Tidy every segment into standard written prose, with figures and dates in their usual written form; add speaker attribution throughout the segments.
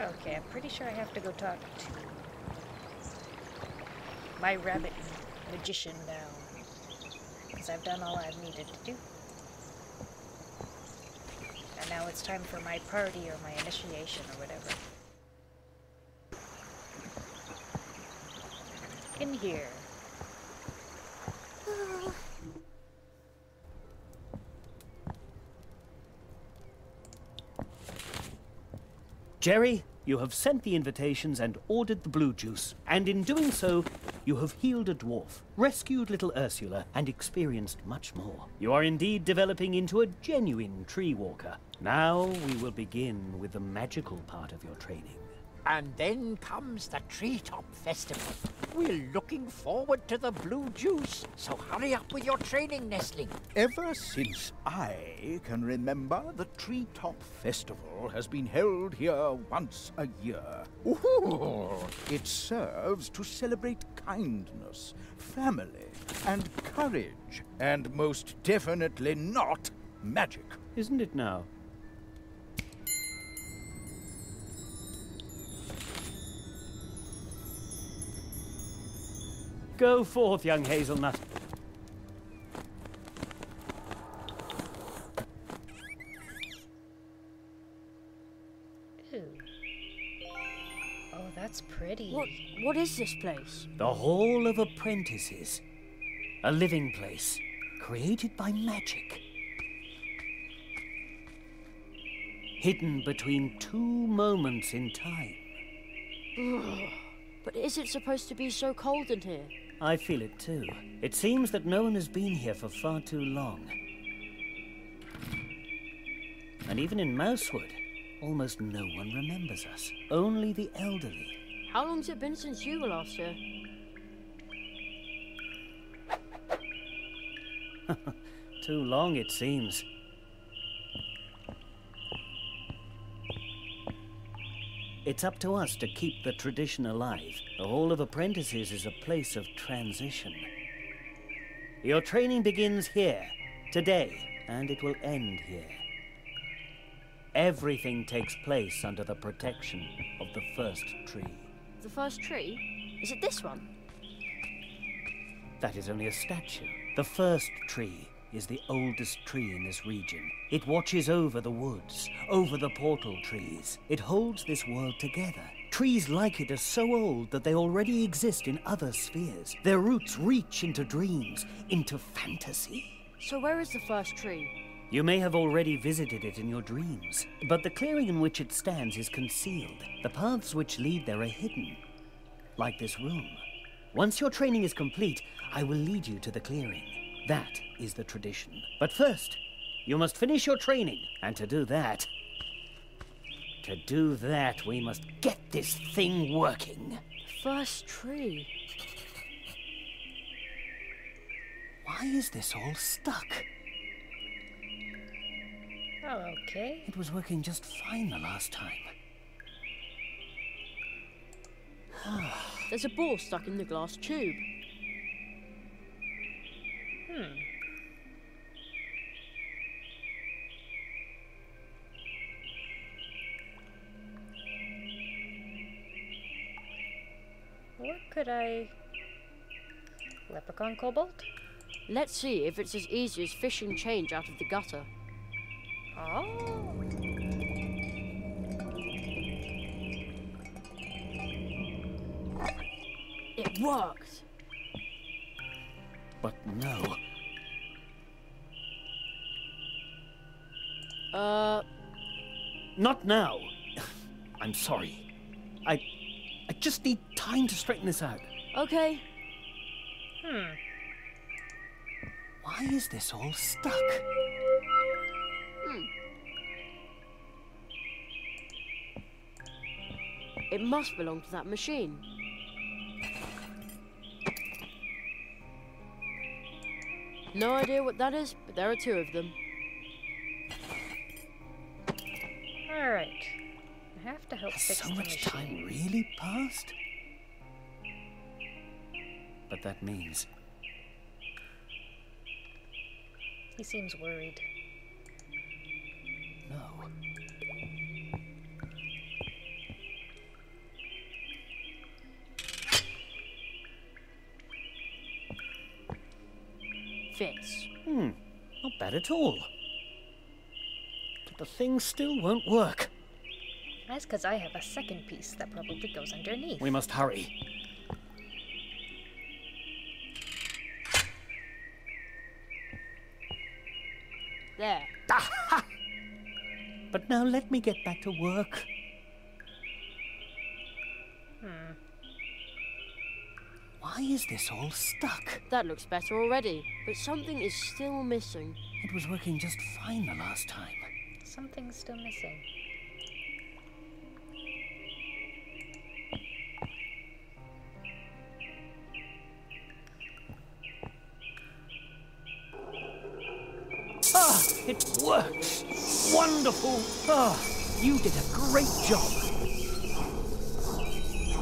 Speaker 1: Okay, I'm pretty sure I have to go talk to my rabbit magician now. Because I've done all I've needed to do. And now it's time for my party or my initiation or whatever. In here.
Speaker 2: Jerry, you have sent the invitations and ordered the blue juice. And in doing so, you have healed a dwarf, rescued little Ursula, and experienced much more. You are indeed developing into a genuine tree walker. Now we will begin with the magical part of your training.
Speaker 3: And then comes the Treetop Festival. We're looking forward to the blue juice, so hurry up with your training, Nestling.
Speaker 4: Ever since I can remember, the Treetop Festival has been held here once a year. Ooh. It serves to celebrate kindness, family, and courage, and most definitely not magic.
Speaker 2: Isn't it now? Go forth, young hazelnut.
Speaker 1: Ooh. Oh, that's pretty.
Speaker 5: What is this place?
Speaker 2: The Hall of Apprentices. A living place, created by magic. Hidden between two moments in time.
Speaker 5: But is it supposed to be so cold in here?
Speaker 2: I feel it too. It seems that no one has been here for far too long. And even in Mousewood, almost no one remembers us. Only the elderly.
Speaker 5: How long's it been since you were last here?
Speaker 2: Too long, it seems. It's up to us to keep the tradition alive. The Hall of Apprentices is a place of transition. Your training begins here, today, and it will end here. Everything takes place under the protection of the first tree.
Speaker 5: The first tree? Is it this one?
Speaker 2: That is only a statue. The first tree is the oldest tree in this region. It watches over the woods, over the portal trees. It holds this world together. Trees like it are so old that they already exist in other spheres. Their roots reach into dreams, into fantasy.
Speaker 5: So where is the first tree?
Speaker 2: You may have already visited it in your dreams, but the clearing in which it stands is concealed. The paths which lead there are hidden, like this room. Once your training is complete, I will lead you to the clearing. That is the tradition. But first, you must finish your training. And to do that, we must get this thing working.
Speaker 5: First tree?
Speaker 2: Why is this all stuck?
Speaker 1: Oh, okay.
Speaker 2: It was working just fine the last time.
Speaker 5: There's a ball stuck in the glass tube.
Speaker 1: What could I... Leprechaun Cobalt?
Speaker 5: Let's see if it's as easy as fishing change out of the gutter.
Speaker 1: Oh.
Speaker 5: It worked!
Speaker 2: But no. Not now. I'm sorry. I just need time to straighten this out.
Speaker 5: Okay.
Speaker 2: Why is this all stuck?
Speaker 5: It must belong to that machine. No idea what that is, but there are two of them.
Speaker 1: Alright. I have to help fix
Speaker 2: Has
Speaker 1: the
Speaker 2: so much
Speaker 1: machine.
Speaker 2: time really passed? But that means...
Speaker 1: He seems worried.
Speaker 2: no.
Speaker 5: fits.
Speaker 2: Not bad at all. But the thing still won't work.
Speaker 1: That's because I have a second piece that probably goes underneath.
Speaker 2: We must hurry.
Speaker 5: There.
Speaker 2: But now let me get back to work. Why is this all stuck?
Speaker 5: That looks better already, but something is still missing.
Speaker 2: It was working just fine the last time.
Speaker 1: Something's still missing.
Speaker 2: Ah, it works! Wonderful! Ah, you did a great job.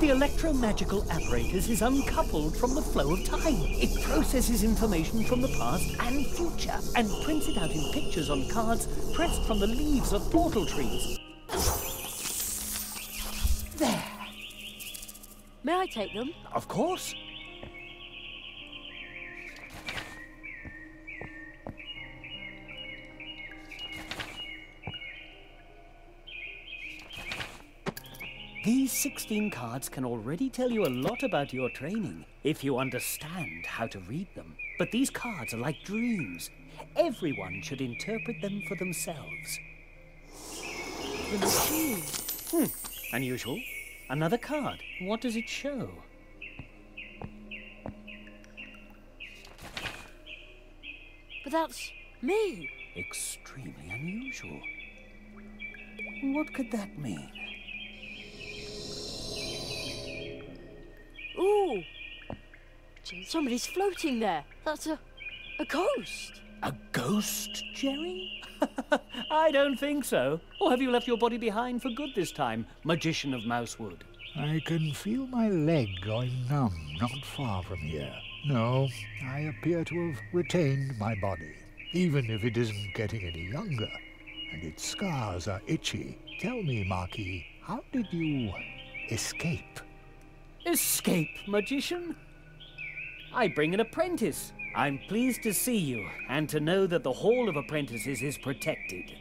Speaker 2: The electromagical apparatus is uncoupled from the flow of time. It processes information from the past and future and prints it out in pictures on cards pressed from the leaves of portal trees. There.
Speaker 5: May I take them?
Speaker 2: Of course. These 16 cards can already tell you a lot about your training, if you understand how to read them. But these cards are like dreams. Everyone should interpret them for themselves.
Speaker 5: The machine.
Speaker 2: Unusual. Another card. What does it show?
Speaker 5: But that's me.
Speaker 2: Extremely unusual. What could that mean?
Speaker 5: Ooh. Somebody's floating there. That's a ghost.
Speaker 2: A ghost, Jerry? I don't think so. Or have you left your body behind for good this time, Magician of Mousewood?
Speaker 6: I can feel my leg going numb not far from here. No, I appear to have retained my body, even if it isn't getting any younger, and its scars are itchy. Tell me, Marquis, how did you escape?
Speaker 2: Escape, Magician? I bring an apprentice. I'm pleased to see you, and to know that the Hall of Apprentices is protected.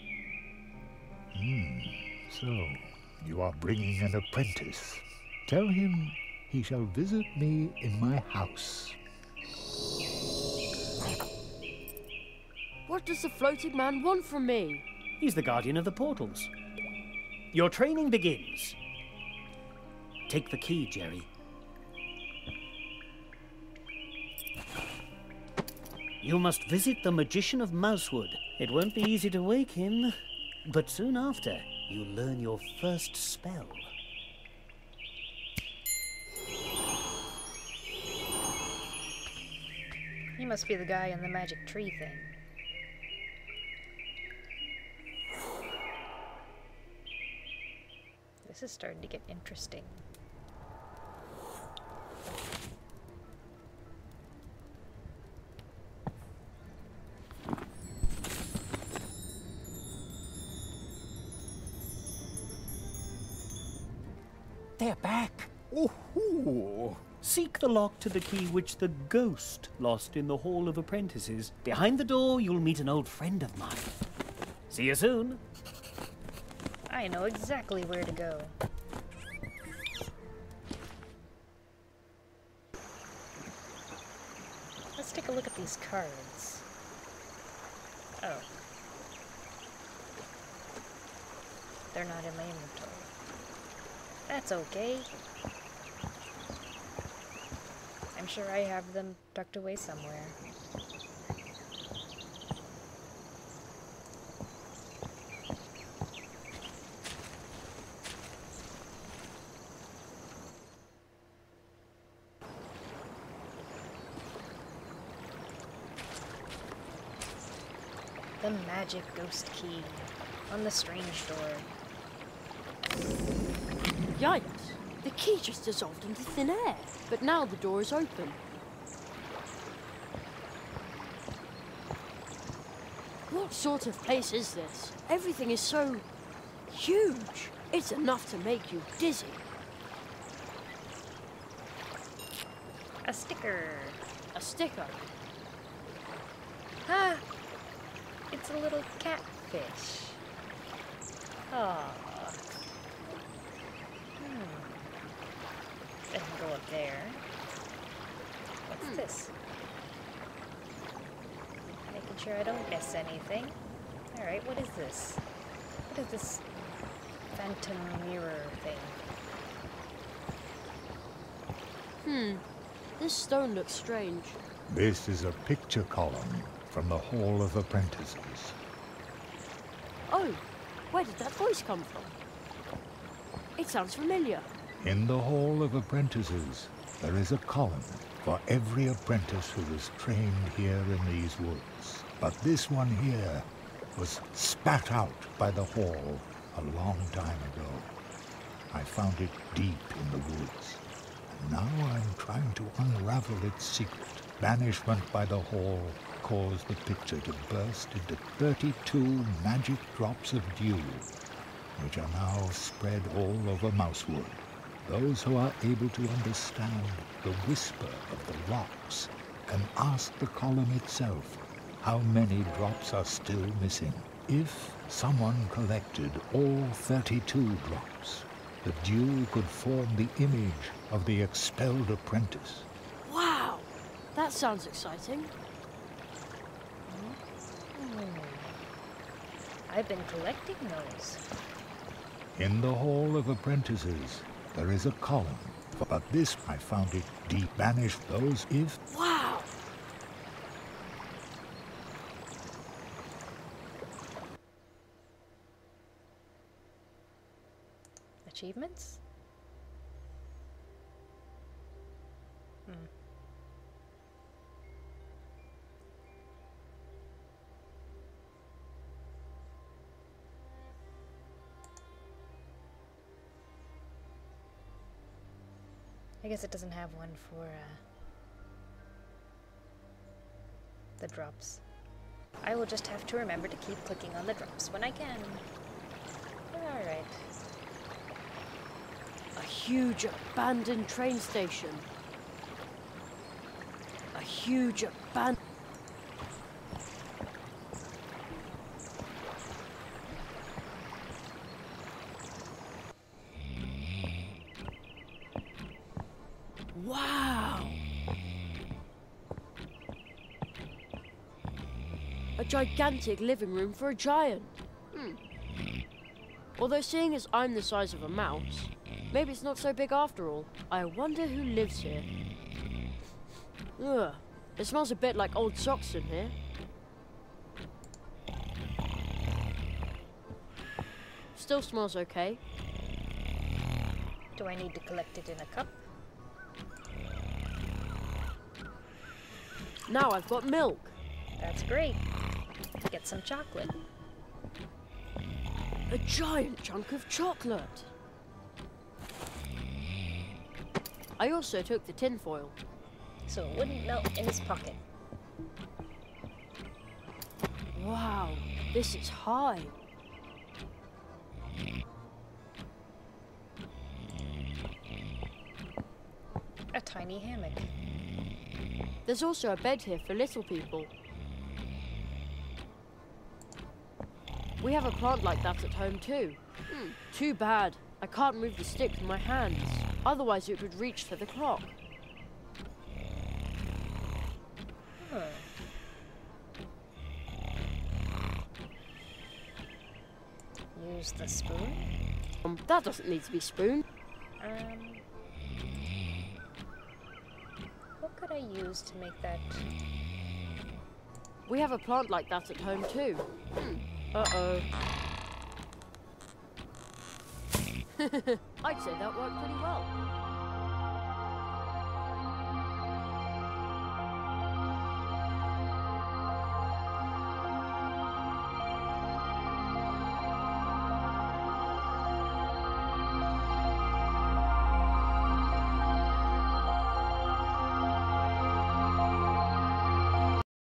Speaker 6: So, you are bringing an apprentice. Tell him he shall visit me in my house.
Speaker 5: What does the floating man want from me?
Speaker 2: He's the guardian of the portals. Your training begins. Take the key, Jerry. You must visit the Magician of Mousewood. It won't be easy to wake him, but soon after, you learn your first spell.
Speaker 1: He must be the guy in the magic tree thing. This is starting to get interesting.
Speaker 3: They're back.
Speaker 4: Ooh.
Speaker 2: Seek the lock to the key which the ghost lost in the Hall of Apprentices. Behind the door, you'll meet an old friend of mine. See you soon.
Speaker 1: I know exactly where to go. Let's take a look at these cards. Oh. They're not in my inventory. That's okay. I'm sure I have them tucked away somewhere. The magic ghost key on the strange door.
Speaker 5: Yikes. The key just dissolved into thin air. But now the door is open. What sort of place is this? Everything is so huge. It's enough to make you dizzy.
Speaker 1: A sticker.
Speaker 5: A sticker.
Speaker 1: Ah! It's a little catfish. Oh. I can go up there. What's this? Making sure I don't miss anything. Alright, what is this? What is this phantom mirror thing?
Speaker 5: This stone looks strange.
Speaker 6: This is a picture column from the Hall of Apprentices.
Speaker 5: Oh, where did that voice come from? It sounds familiar.
Speaker 6: In the Hall of Apprentices, there is a column for every apprentice who was trained here in these woods. But this one here was spat out by the Hall a long time ago. I found it deep in the woods, and now I'm trying to unravel its secret. Banishment by the Hall caused the picture to burst into 32 magic drops of dew, which are now spread all over Mousewood. Those who are able to understand the whisper of the rocks can ask the column itself how many drops are still missing. If someone collected all 32 drops, the dew could form the image of the expelled apprentice.
Speaker 5: Wow, that sounds exciting.
Speaker 1: I've been collecting those.
Speaker 6: In the Hall of Apprentices, there is a column, but this I found it deep. Banish those if...
Speaker 5: Wow!
Speaker 1: Achievements? I guess it doesn't have one for the drops. I will just have to remember to keep clicking on the drops when I can. Alright.
Speaker 5: A huge abandoned train station. A huge abandoned... Wow! A gigantic living room for a giant. Although seeing as I'm the size of a mouse, maybe it's not so big after all. I wonder who lives here. Ugh, it smells a bit like old socks in here. Still smells okay.
Speaker 1: Do I need to collect it in a cup?
Speaker 5: Now I've got milk.
Speaker 1: That's great. Get some chocolate.
Speaker 5: A giant chunk of chocolate. I also took the tinfoil.
Speaker 1: So it wouldn't melt in his pocket.
Speaker 5: Wow, this is high.
Speaker 1: A tiny hammock.
Speaker 5: There's also a bed here for little people. We have a plant like that at home too. Too bad. I can't move the stick with my hands. Otherwise it would reach for the clock.
Speaker 1: Use the spoon.
Speaker 5: That doesn't need to be spooned.
Speaker 1: What could I use to make that?
Speaker 5: We have a plant like that at home too. Uh-oh. I'd say that worked pretty well.